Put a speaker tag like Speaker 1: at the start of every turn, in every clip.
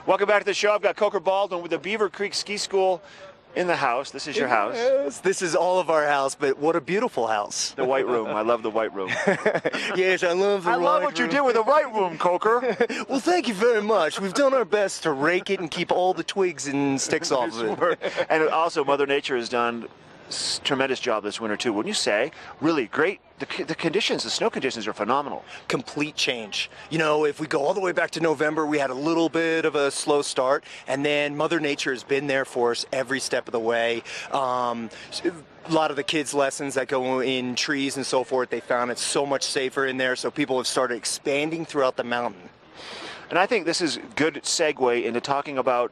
Speaker 1: Welcome back to the show. I've got Coker Baldwin with the Beaver Creek Ski School in the house. This is your house.
Speaker 2: Yes, this is all of our house, but what a beautiful house.
Speaker 1: The white room. I love the white room.
Speaker 2: Yes, I love the
Speaker 1: I love what you did with the white room, Coker.
Speaker 2: Well, thank you very much. We've done our best to rake it and keep all the twigs and sticks off of it.
Speaker 1: And also, Mother Nature has done a tremendous job this winter, too. Wouldn't you say? Really great. The conditions, the snow conditions are phenomenal.
Speaker 2: Complete change. You know, if we go all the way back to November, we had a little bit of a slow start, and then Mother Nature has been there for us every step of the way. A lot of the kids' lessons that go in trees and so forth, they found it so much safer in there, so people have started expanding throughout the mountain.
Speaker 1: And I think this is a good segue into talking about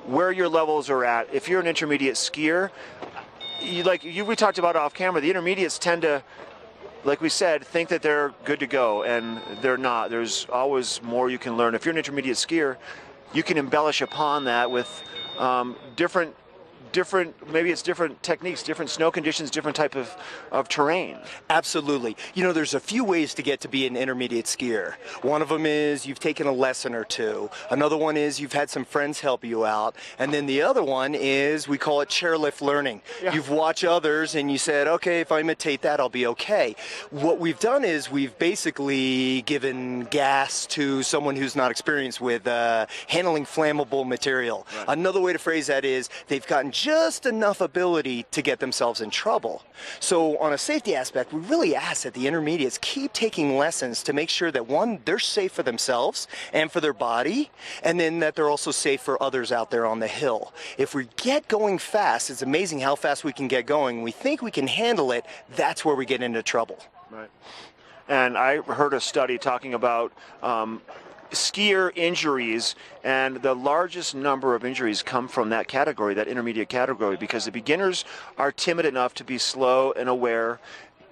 Speaker 1: where your levels are at. If you're an intermediate skier, we talked about off camera, the intermediates tend to, like we said, think that they're good to go, and they're not. There's always more you can learn. If you're an intermediate skier, you can embellish upon that with different, maybe it's different techniques, different snow conditions, different type of terrain.
Speaker 2: Absolutely. You know, there's a few ways to get to be an intermediate skier. One of them is you've taken a lesson or two. Another one is you've had some friends help you out. And then the other one is, we call it chairlift learning. Yeah. You've watched others and you said, okay, if I imitate that, I'll be okay. What we've done is we've basically given gas to someone who's not experienced with handling flammable material. Right. Another way to phrase that is they've gotten just enough ability to get themselves in trouble. So on a safety aspect, we really ask that the intermediates keep taking lessons to make sure that, one, they're safe for themselves and for their body, and then that they're also safe for others out there on the hill. If we get going fast, it's amazing how fast we can get going. We think we can handle it, that's where we get into trouble.
Speaker 1: Right. And I heard a study talking about skier injuries, and the largest number of injuries come from that category, that intermediate category, because the beginners are timid enough to be slow and aware.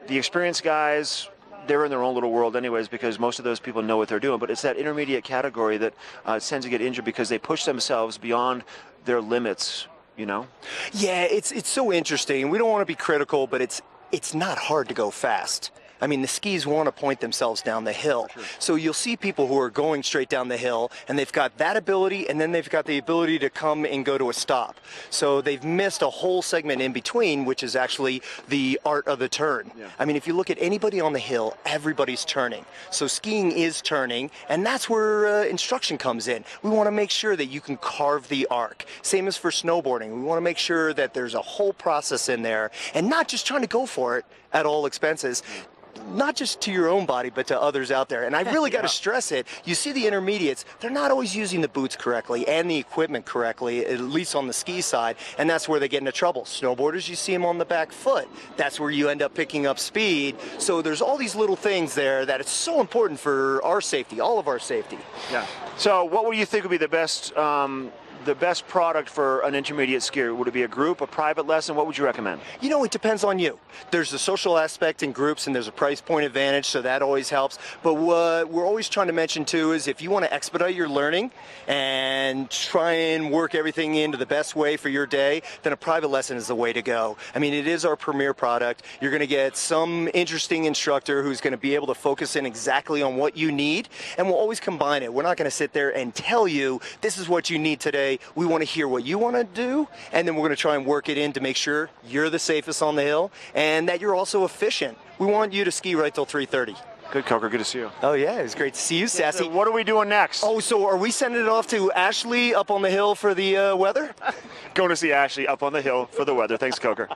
Speaker 1: The experienced guys, they're in their own little world anyways, because most of those people know what they're doing, but it's that intermediate category that tends to get injured because they push themselves beyond their limits, you know?
Speaker 2: Yeah, it's so interesting. We don't want to be critical, but it's not hard to go fast. I mean, the skis want to point themselves down the hill. Sure. So you'll see people who are going straight down the hill, and they've got that ability, and then they've got the ability to come and go to a stop. So they've missed a whole segment in between, which is actually the art of the turn. Yeah. I mean, if you look at anybody on the hill, everybody's turning. So skiing is turning, and that's where instruction comes in. We want to make sure that you can carve the arc. Same as for snowboarding. We want to make sure that there's a whole process in there, and not just trying to go for it at all expenses. Not just to your own body, but to others out there. And I really got to stress it. You see the intermediates, they're not always using the boots correctly and the equipment correctly, at least on the ski side, and that's where they get into trouble. Snowboarders, you see them on the back foot. That's where you end up picking up speed. So there's all these little things there that it's so important for our safety, all of our safety.
Speaker 1: Yeah. So what would you think would be the best product for an intermediate skier? Would it be a group, a private lesson? What would you recommend?
Speaker 2: You know, it depends on you. There's a social aspect in groups, and there's a price point advantage, so that always helps. But what we're always trying to mention too is if you want to expedite your learning and try and work everything into the best way for your day, then a private lesson is the way to go. I mean, it is our premier product. You're going to get some interesting instructor who's going to be able to focus in exactly on what you need, and we'll always combine it. We're not going to sit there and tell you this is what you need today. We want to hear what you want to do, and then we're going to try and work it in to make sure you're the safest on the hill and that you're also efficient. We want you to ski right till 3:30.
Speaker 1: Good, Coker. Good to see you.
Speaker 2: Oh, yeah. It was great to see you, Sassy.
Speaker 1: So what are we doing next?
Speaker 2: Oh, so are we sending it off to Ashley up on the hill for the weather?
Speaker 1: Going to see Ashley up on the hill for the weather. Thanks, Coker.